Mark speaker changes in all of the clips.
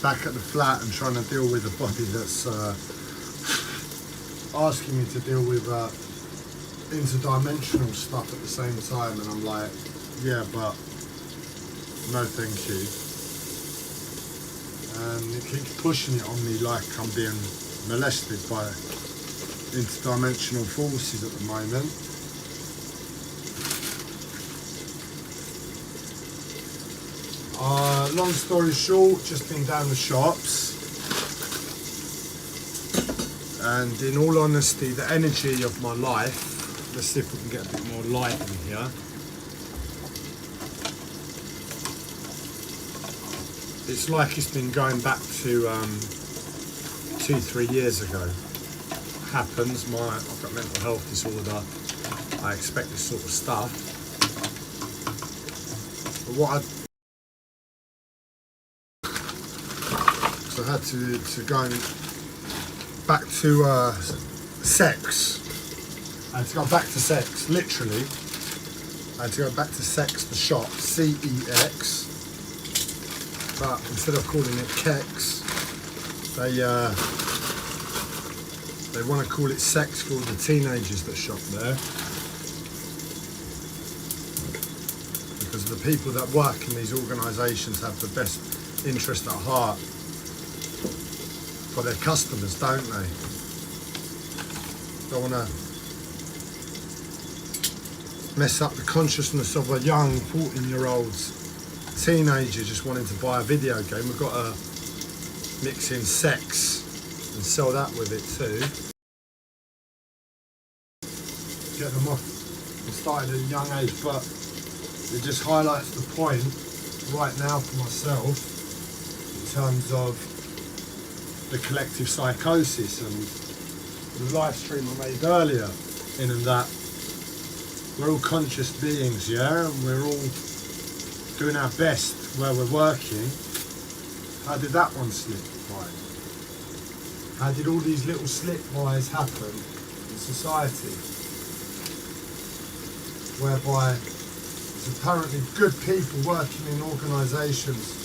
Speaker 1: back at the flat and trying to deal with a body that's asking me to deal with interdimensional stuff at the same time, and I'm like, yeah, but no thank you. And it keeps pushing it on me like I'm being molested by interdimensional forces at the moment. Long story short, just been down the shops, and in all honesty, the energy of my life, let's see if we can get a bit more light in here. It's like it's been going back to 2-3 years ago. Happens, I've got mental health disorder, I expect this sort of stuff. But what I had to go back to sex. I had to go back to sex, literally. I had to go back to sex, the shop, C-E-X. But instead of calling it Kex, they want to call it sex for all the teenagers that shop there. Because the people that work in these organisations have the best interest at heart for their customers, don't they? Don't want to mess up the consciousness of a young 14-year-old teenager just wanting to buy a video game. We've got to mix in sex and sell that with it too. Get them off and started at a young age, but it just highlights the point right now for myself in terms of the collective psychosis and the live stream I made earlier, in and that we're all conscious beings, yeah, and we're all doing our best where we're working. How did that one slip by? How did all these little slip-bys happen in society? Whereby there's apparently good people working in organisations,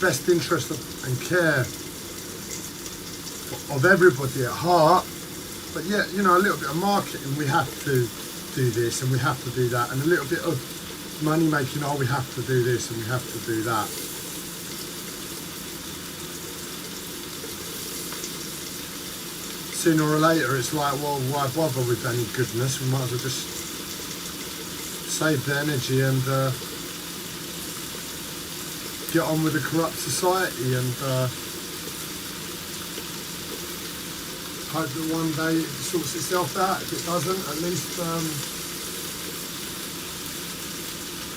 Speaker 1: best interest and care of everybody at heart, but yet, you know, a little bit of marketing, we have to do this and we have to do that, and a little bit of money making, oh, we have to do this and we have to do that. Sooner or later it's like, well, why bother with any goodness? We might as well just save the energy and get on with a corrupt society, and hope that one day it sorts itself out. If it doesn't, at least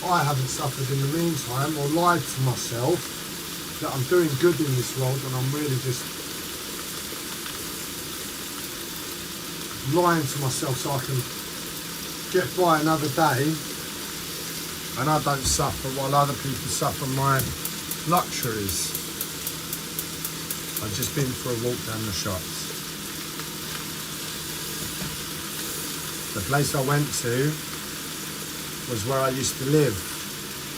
Speaker 1: I haven't suffered in the meantime, or lied to myself that I'm doing good in this world, and I'm really just lying to myself so I can get by another day and I don't suffer while other people suffer my luxuries. I've just been for a walk down the shops. The place I went to was where I used to live,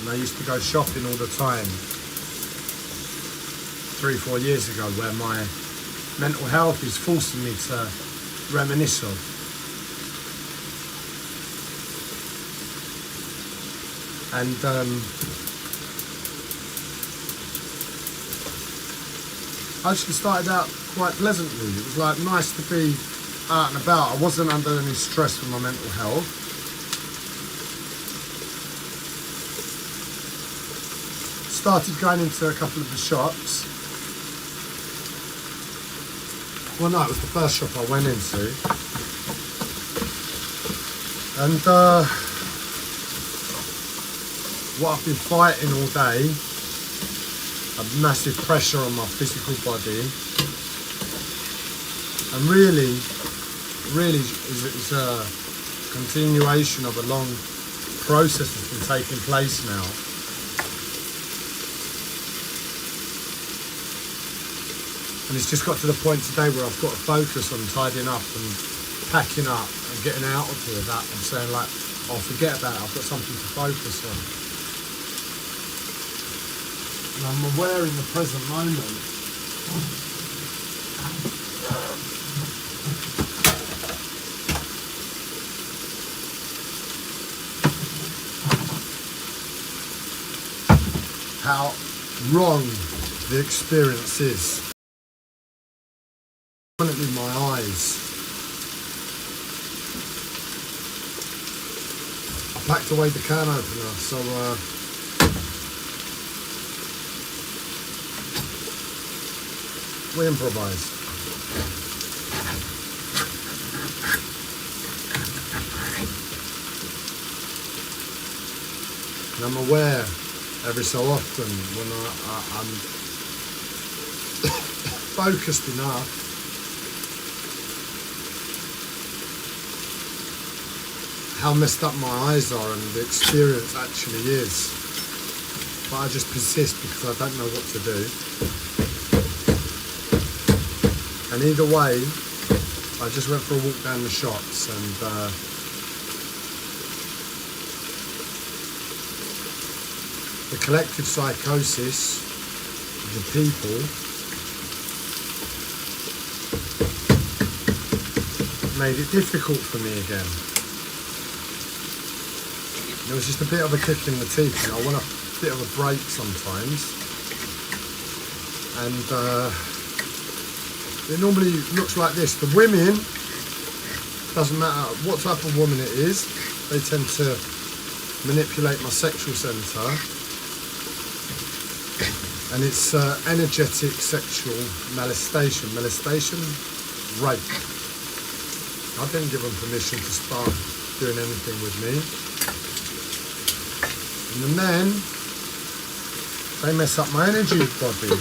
Speaker 1: and I used to go shopping all the time 3-4 years ago, where my mental health is forcing me to reminisce of. And I actually started out quite pleasantly. It was like nice to be out and about. I wasn't under any stress from my mental health. Started going into a couple of the shops. Well, no, it was the first shop I went into. And what I've been fighting all day, a massive pressure on my physical body, and really is a continuation of a long process that's been taking place now. And it's just got to the point today where I've got to focus on tidying up and packing up and getting out of here. That I'm saying, like, oh, forget about it, I've got something to focus on. and I'm aware in the present moment how wrong the experience is. Permanently my eyes. I packed away the can opener, so we improvise. And I'm aware every so often when I'm focused enough how messed up my eyes are and the experience actually is. But I just persist because I don't know what to do. And either way, I just went for a walk down the shops and the collective psychosis of the people made it difficult for me again. It was just a bit of a kick in the teeth. I want a bit of a break sometimes. And it normally looks like this. The women, doesn't matter what type of woman it is, they tend to manipulate my sexual centre. And it's energetic sexual molestation. Molestation, rape. I didn't give them permission to start doing anything with me. And the men, they mess up my energy body.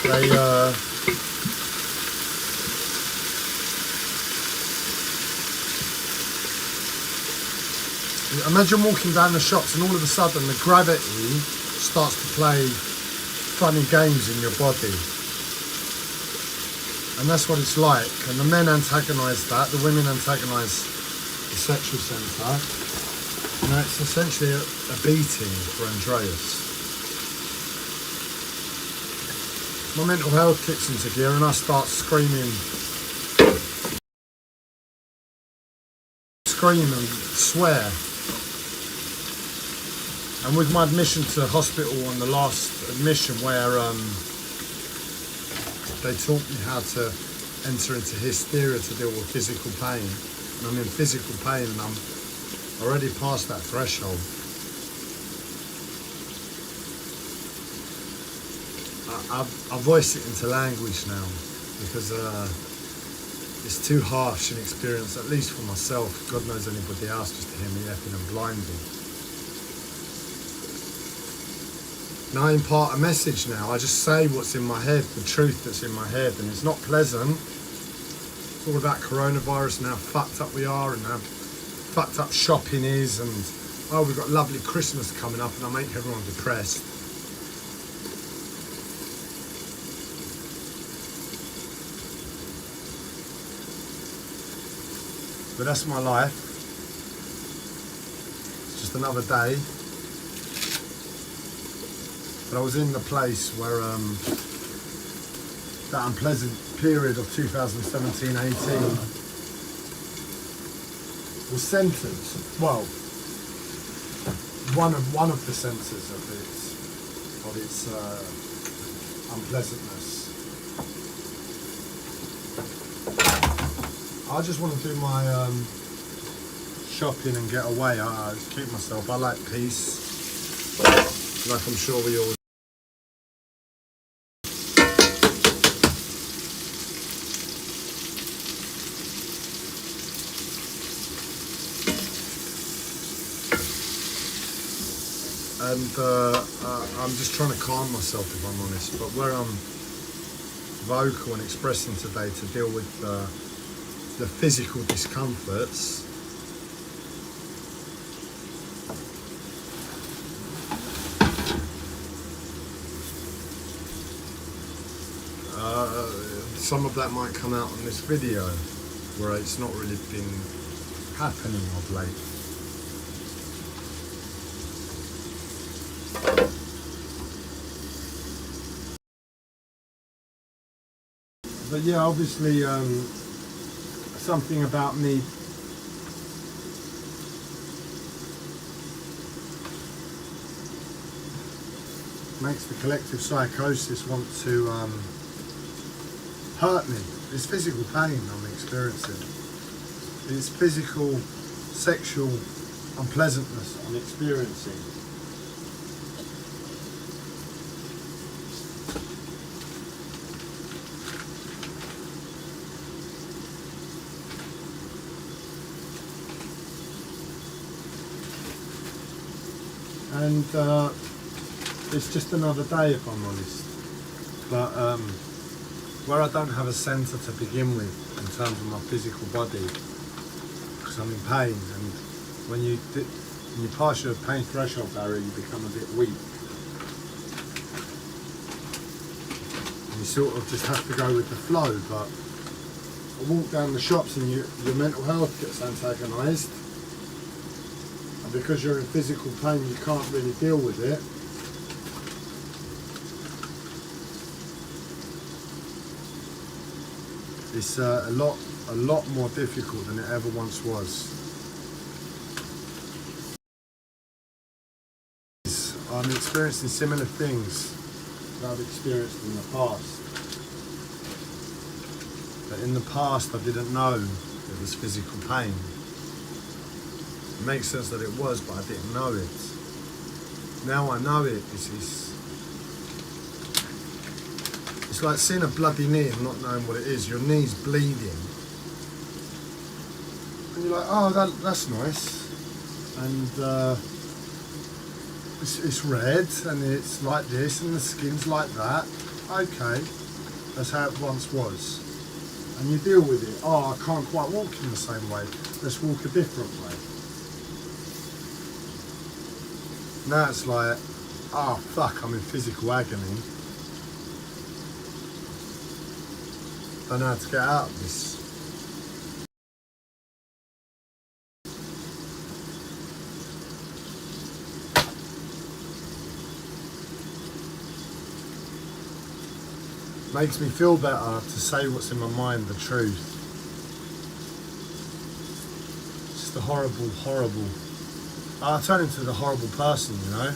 Speaker 1: They imagine walking down the shops and all of a sudden the gravity starts to play funny games in your body. And that's what it's like. And the men antagonise that, the women antagonise the sexual centre. You know, it's essentially a beating for Andreas. My mental health kicks into gear and I start screaming. Scream and swear. And with my admission to hospital on the last admission where they taught me how to enter into hysteria to deal with physical pain. And I'm in physical pain and I'm already past that threshold. I voice it into language now because it's too harsh an experience, at least for myself. God knows anybody else, just to hear me effing and blinding. Now I impart a message now. I just say what's in my head, the truth that's in my head, and it's not pleasant. It's all about coronavirus and how fucked up we are and how fucked up shopping is, and oh, we've got lovely Christmas coming up and I make everyone depressed. But that's my life. It's just another day. But I was in the place where that unpleasant period of 2017-18 was centred. Well, one of the centres of its unpleasantness. I just want to do my shopping and get away. I keep myself. I like peace, like I'm sure we all. And I'm just trying to calm myself, if I'm honest. But where I'm vocal and expressing today to deal with the physical discomforts, some of that might come out on this video, where it's not really been happening of late. But yeah, obviously something about me makes the collective psychosis want to hurt me. It's physical pain I'm experiencing. It's physical, sexual unpleasantness I'm experiencing. And it's just another day, if I'm honest. But where I don't have a centre to begin with in terms of my physical body, because I'm in pain, and when you pass your pain threshold barrier, you become a bit weak. And you sort of just have to go with the flow. But I walk down the shops and your mental health gets antagonised. And because you're in physical pain, you can't really deal with it. It's a lot more difficult than it ever once was. I'm experiencing similar things that I've experienced in the past. But in the past I didn't know it was physical pain. It makes sense that it was, but I didn't know it. Now I know it. It's like seeing a bloody knee and not knowing what it is. Your knee's bleeding. And you're like, oh, that's nice. And it's red and it's like this and the skin's like that. Okay, that's how it once was. And you deal with it. Oh, I can't quite walk in the same way. Let's walk a different way. Now it's like, oh fuck, I'm in physical agony. I don't know how to get out of this. Makes me feel better to say what's in my mind, the truth. It's just a horrible, horrible. I turn into the horrible person, you know?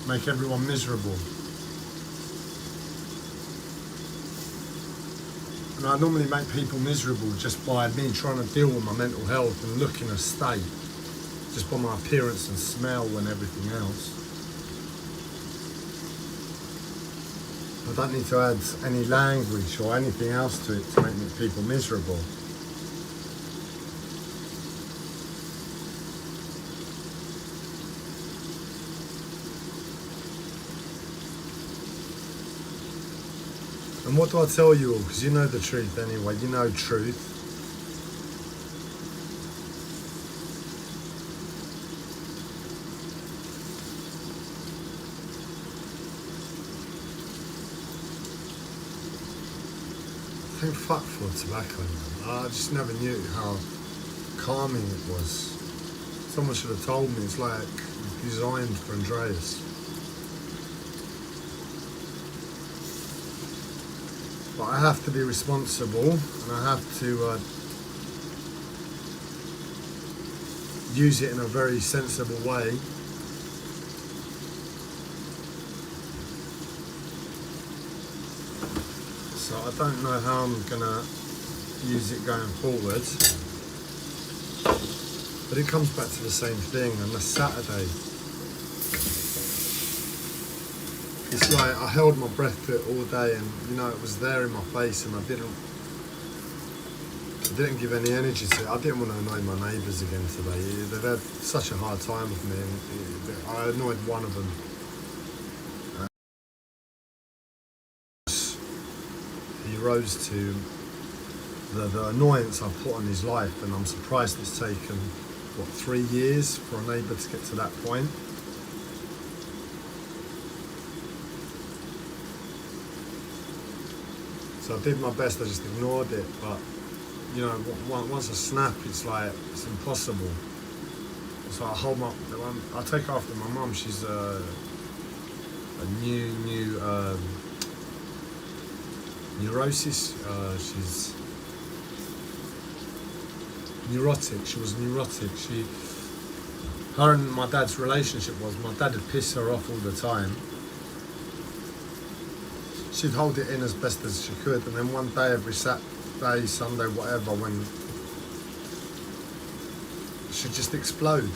Speaker 1: Make everyone miserable. And I normally make people miserable just by me trying to deal with my mental health and look in a state, just by my appearance and smell and everything else. I don't need to add any language or anything else to it to make people miserable. And what do I tell you all? Because you know the truth anyway, you know truth. Thank fuck for tobacco, man. I just never knew how calming it was. Someone should have told me. It's like designed for Andreas. But I have to be responsible, and I have to use it in a very sensible way. So I don't know how I'm gonna use it going forward. But it comes back to the same thing on a Saturday. It's like I held my breath for it all day, and you know it was there in my face, and I didn't give any energy to it. I didn't want to annoy my neighbours again today. They've had such a hard time with me, and I annoyed one of them. He rose to the annoyance I put on his life, and I'm surprised it's taken, what, 3 years for a neighbour to get to that point. So I did my best, I just ignored it, but you know, once I snap, it's like, it's impossible. So I take after my mum. She's a new neurosis. She's neurotic. She was neurotic. Her and my dad's relationship was, my dad would piss her off all the time. She'd hold it in as best as she could, and then one day, every Saturday, Sunday, whatever, when she'd just explode.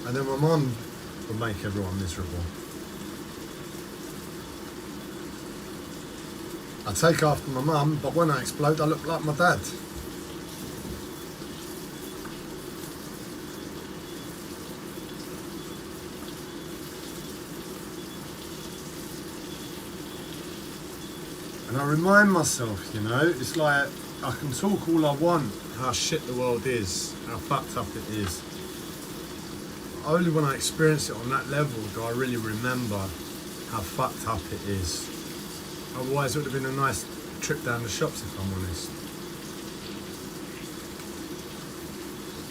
Speaker 1: And then my mum would make everyone miserable. I take after my mum, but when I explode, I look like my dad. And I remind myself, you know, it's like I can talk all I want, how shit the world is, how fucked up it is. Only when I experience it on that level do I really remember how fucked up it is. Otherwise it would have been a nice trip down the shops, if I'm honest.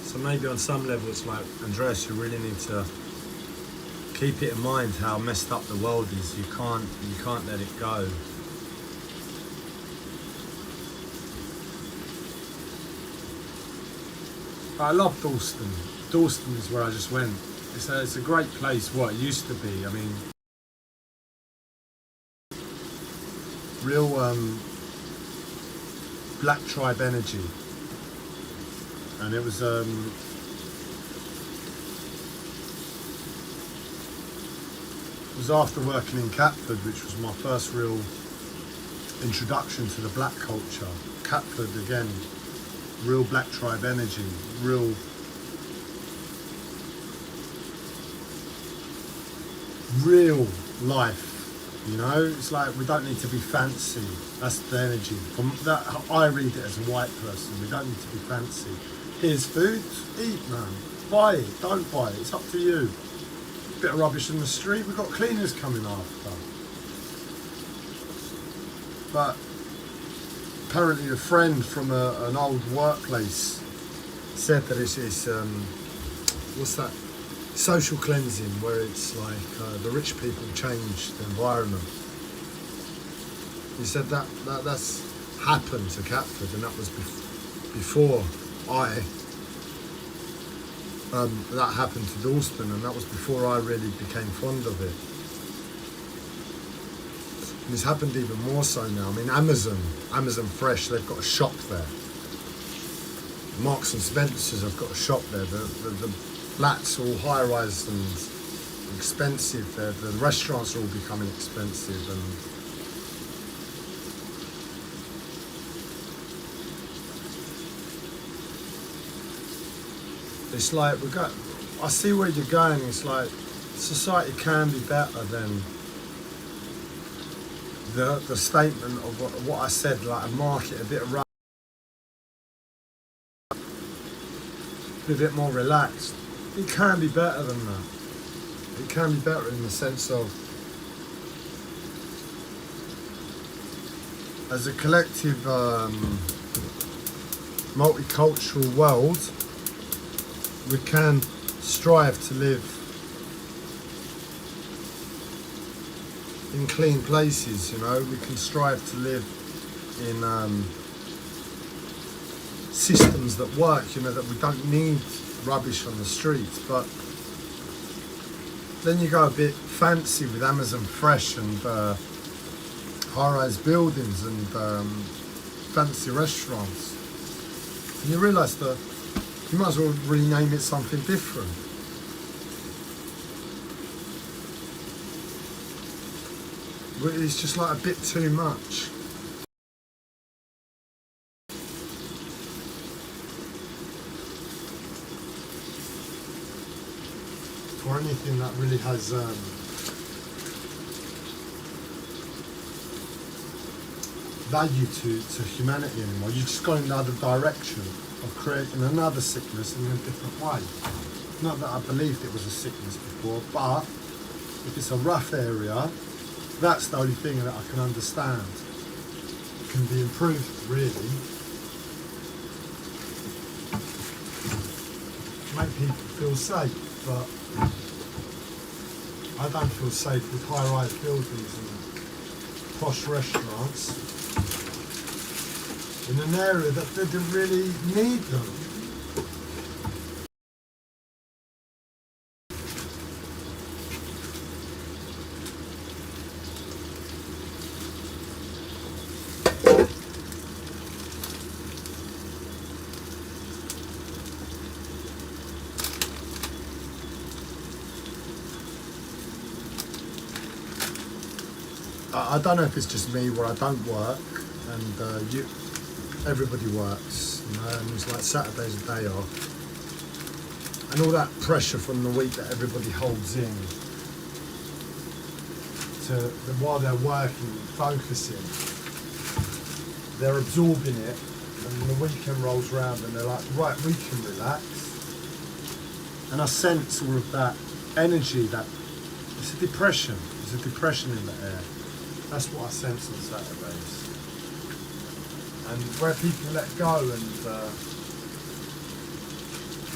Speaker 1: So maybe on some level it's like, Andreas, you really need to keep it in mind how messed up the world is. You can't let it go. I love Dalston. Dalston is where I just went. It's a great place, what it used to be. I mean, real black tribe energy. And it was after working in Catford, which was my first real introduction to the black culture. Catford, again, real black tribe energy, real life, you know. It's like we don't need to be fancy. That's the energy. From that, I read it as a white person. We don't need to be fancy. Here's food, eat, man. Buy it, don't buy it. It's up to you. Bit of rubbish in the street. We've got cleaners coming after. But apparently a friend from an old workplace said that it's what's that, social cleansing, where it's like the rich people change the environment. He said that's happened to Catford, and that was before that happened to Dalston, and that was before I really became fond of it. And it's happened even more so now. I mean, Amazon Fresh, they've got a shop there. Marks and Spencer's have got a shop there. The flats are all high-rise and expensive. The restaurants are all becoming expensive, and it's like I see where you're going. It's like society can be better than the statement of what I said, like a market, a bit of a bit more relaxed. It can be better than that. It can be better in the sense of, as a collective multicultural world, we can strive to live in clean places, you know. We can strive to live in systems that work, you know, that we don't need rubbish on the streets. But then you go a bit fancy with Amazon Fresh and high-rise buildings and fancy restaurants, and you realise that you might as well rename it something different. It's just like a bit too much. For anything that really has value to humanity anymore, you just go in the other direction of creating another sickness in a different way. Not that I believed it was a sickness before, but if it's a rough area, that's the only thing that I can understand. It can be improved, really. Make people feel safe, but I don't feel safe with high-rise buildings and posh restaurants in an area that didn't really need them. I don't know if it's just me where I don't work and everybody works, you know, and it's like Saturday's a day off. And all that pressure from the week that everybody holds in while they're working and focusing, they're absorbing it, and the weekend rolls around and they're like, right, we can relax. And I sense all of that energy, that it's a depression. There's a depression in the air. That's what I sense on Saturdays. And where people let go and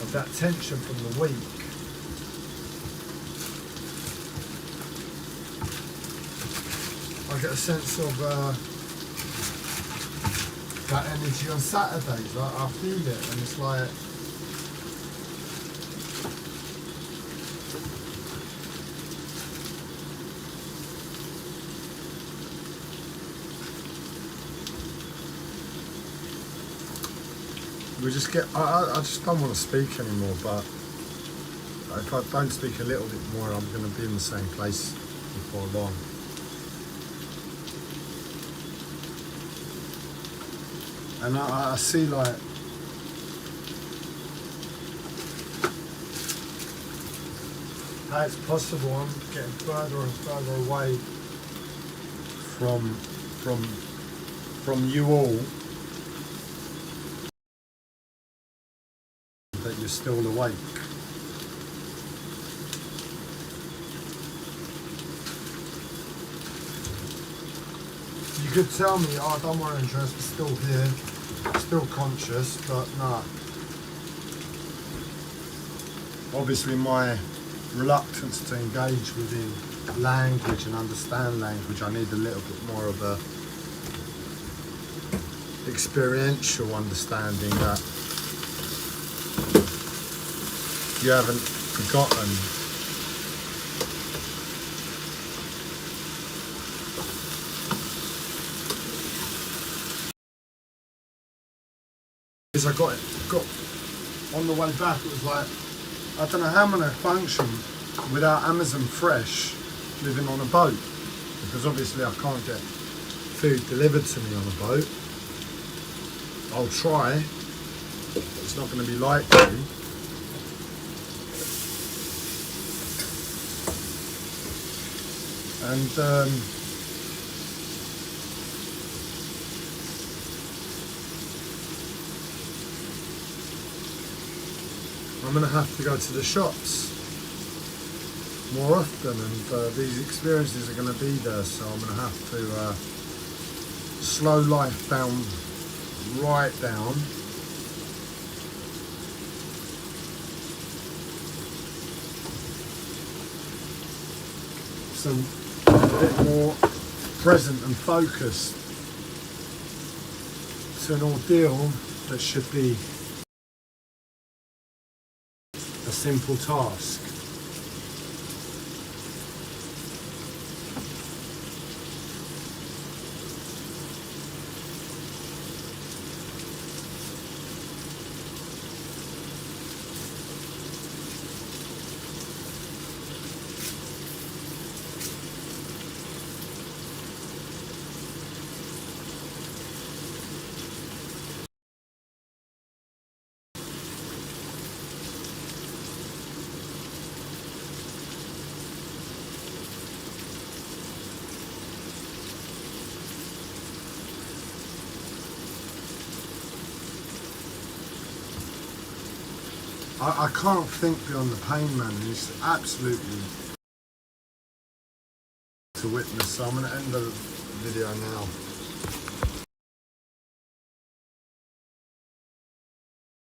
Speaker 1: of that tension from the week, I get a sense of that energy on Saturdays. I feel it, and it's like, we just get, I just don't want to speak anymore, but if I don't speak a little bit more, I'm going to be in the same place before long. And I see like, how it's possible I'm getting further and further away from you all, that you're still awake. You could tell me, oh, don't worry, Andreas, we're still here, still conscious, but no. Obviously my reluctance to engage within language and understand language, I need a little bit more of a experiential understanding that you haven't forgotten. As I got on the way back, it was like, I don't know how I'm going to function without Amazon Fresh living on a boat, because obviously I can't get food delivered to me on a boat. I'll try, but it's not going to be likely. And I'm going to have to go to the shops more often, and these experiences are going to be there, so I'm going to have to slow life down, right down, so a bit more present and focused to an ordeal that should be a simple task. I can't think beyond the pain, man. It's absolutely to witness. So I'm going to end the video now.